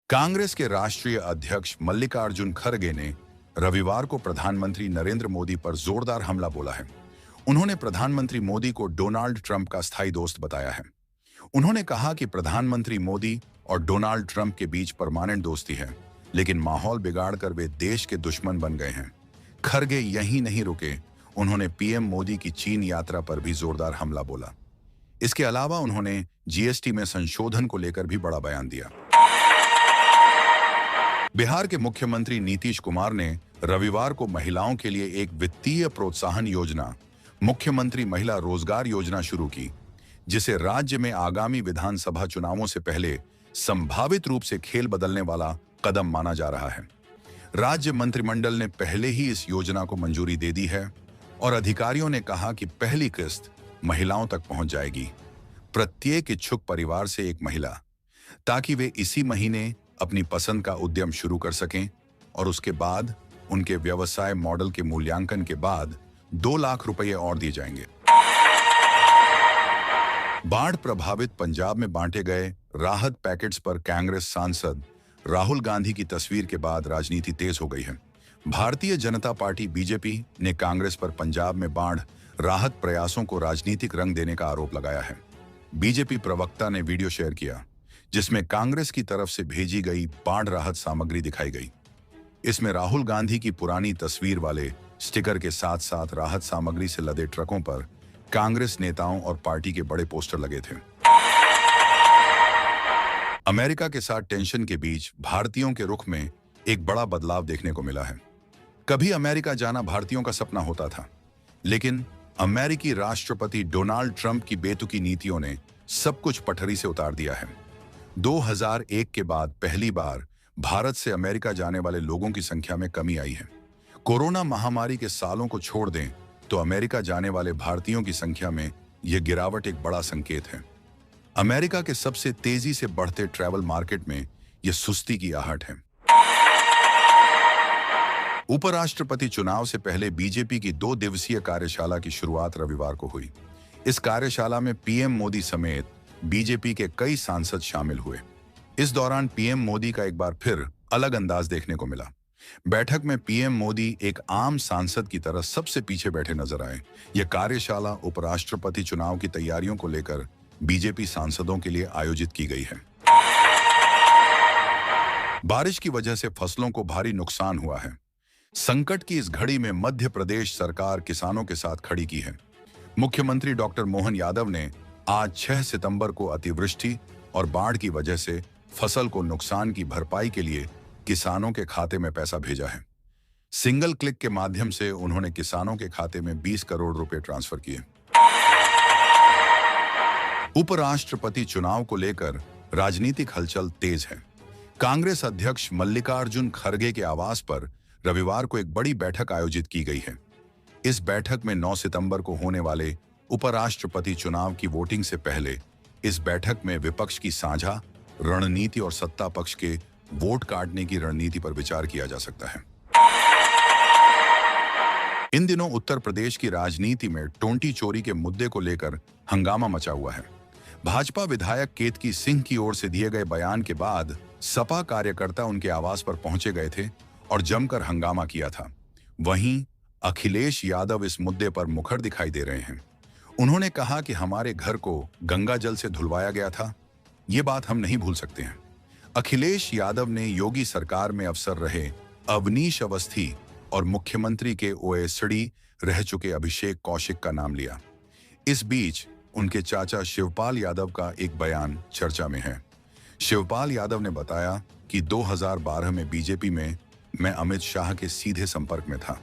कांग्रेस के राष्ट्रीय अध्यक्ष मल्लिकार्जुन खड़गे ने रविवार को प्रधानमंत्री नरेंद्र मोदी पर जोरदार हमला बोला है। उन्होंने प्रधानमंत्री मोदी को डोनाल्ड ट्रंप का स्थायी दोस्त बताया है। उन्होंने कहा कि प्रधानमंत्री मोदी और डोनाल्ड ट्रंप के बीच परमानेंट दोस्ती है, लेकिन माहौल बिगाड़कर वे देश के दुश्मन बन गए हैं। खड़गे यहीं नहीं रुके, उन्होंने पीएम मोदी की चीन यात्रा पर भी जोरदार हमला बोला। इसके अलावा उन्होंने जीएसटी में संशोधन को लेकर भी बड़ा बयान दिया। बिहार के मुख्यमंत्री नीतीश कुमार ने रविवार को महिलाओं के लिए एक वित्तीय प्रोत्साहन योजना, मुख्यमंत्री महिला रोजगार योजना शुरू की, जिसे राज्य में आगामी विधानसभा चुनावों से पहले संभावित रूप से खेल बदलने वाला कदम माना जा रहा है। राज्य मंत्रिमंडल ने पहले ही इस योजना को मंजूरी दे दी है और अधिकारियों ने कहा कि पहली किस्त महिलाओं तक पहुंच जाएगी, प्रत्येक इच्छुक परिवार से एक महिला, ताकि वे इसी महीने अपनी पसंद का उद्यम शुरू कर सकें और उसके बाद उनके व्यवसाय मॉडल के मूल्यांकन के बाद 2 लाख रुपए और दिए जाएंगे। बाढ़ प्रभावित पंजाब में बांटे गए राहत पैकेट्स पर कांग्रेस सांसद राहुल गांधी की तस्वीर के बाद राजनीति तेज हो गई है। भारतीय जनता पार्टी बीजेपी ने कांग्रेस पर पंजाब में बाढ़ राहत प्रयासों को राजनीतिक रंग देने का आरोप लगाया है। बीजेपी प्रवक्ता ने वीडियो शेयर किया, जिसमें कांग्रेस की तरफ से भेजी गई बाढ़ राहत सामग्री दिखाई गई। इसमें राहुल गांधी की पुरानी तस्वीर वाले स्टिकर के साथ साथ राहत सामग्री से लदे ट्रकों पर कांग्रेस नेताओं और पार्टी के बड़े पोस्टर लगे थे। अमेरिका के साथ टेंशन के बीच भारतीयों के रुख में एक बड़ा बदलाव देखने को मिला है। कभी अमेरिका जाना भारतीयों का सपना होता था, लेकिन अमेरिकी राष्ट्रपति डोनाल्ड ट्रंप की बेतुकी नीतियों ने सब कुछ पटरी से उतार दिया है। 2001 के बाद पहली बार भारत से अमेरिका जाने वाले लोगों की संख्या में कमी आई है। कोरोना महामारी के सालों को छोड़ दें तो अमेरिका जाने वाले भारतीयों की संख्या में यह गिरावट एक बड़ा संकेत है। अमेरिका के सबसे तेजी से बढ़ते ट्रैवल मार्केट में यह सुस्ती की आहट है। उपराष्ट्रपति चुनाव से पहले बीजेपी की 2 दिवसीय कार्यशाला की शुरुआत रविवार को हुई। इस कार्यशाला में पीएम मोदी समेत बीजेपी के कई सांसद शामिल हुए। इस दौरान पीएम मोदी का एक बार फिर अलग अंदाज देखने को मिला। बैठक में पीएम मोदी एक आम सांसद की तरह सबसे पीछे बैठे नजर आए। यह कार्यशाला उपराष्ट्रपति चुनाव की तैयारियों को लेकर बीजेपी सांसदों के लिए आयोजित की गई है। बारिश की वजह से फसलों को भारी नुकसान हुआ है। संकट की इस घड़ी में मध्य प्रदेश सरकार किसानों के साथ खड़ी की है। मुख्यमंत्री डॉक्टर मोहन यादव ने आज 6 सितंबर को अतिवृष्टि और बाढ़ की वजह से फसल को नुकसान की भरपाई के लिए किसानों के खाते में पैसा भेजा है। सिंगल क्लिक के माध्यम से उन्होंने किसानों के खाते में 20 करोड़ रुपए ट्रांसफर किए। उपराष्ट्रपति चुनाव को लेकर राजनीतिक हलचल तेज है। कांग्रेस अध्यक्ष मल्लिकार्जुन खड़गे के आवास पर रविवार को एक बड़ी बैठक आयोजित की गई है। इस बैठक में 9 सितंबर को होने वाले उपराष्ट्रपति चुनाव की वोटिंग से पहले इस बैठक में विपक्ष की साझा रणनीति और सत्ता पक्ष के वोट काटने की रणनीति पर विचार किया जा सकता है। इन दिनों उत्तर प्रदेश की राजनीति में टोंटी चोरी के मुद्दे को लेकर हंगामा मचा हुआ है। भाजपा विधायक केतकी सिंह की ओर से दिए गए बयान के बाद सपा कार्यकर्ता उनके आवास पर पहुंचे गए थे और जमकर हंगामा किया था। वहीं अखिलेश यादव इस मुद्दे पर मुखर दिखाई दे रहे हैं। उन्होंने कहा कि हमारे घर को गंगा जल से धुलवाया गया था, ये बात हम नहीं भूल सकते हैं। अखिलेश यादव ने योगी सरकार में अफसर रहे अवनीश अवस्थी और मुख्यमंत्री के ओएसडी रह चुके अभिषेक कौशिक का नाम लिया। इस बीच उनके चाचा शिवपाल यादव का एक बयान चर्चा में है। शिवपाल यादव ने बताया कि 2012 में बीजेपी में मैं अमित शाह के सीधे संपर्क में था।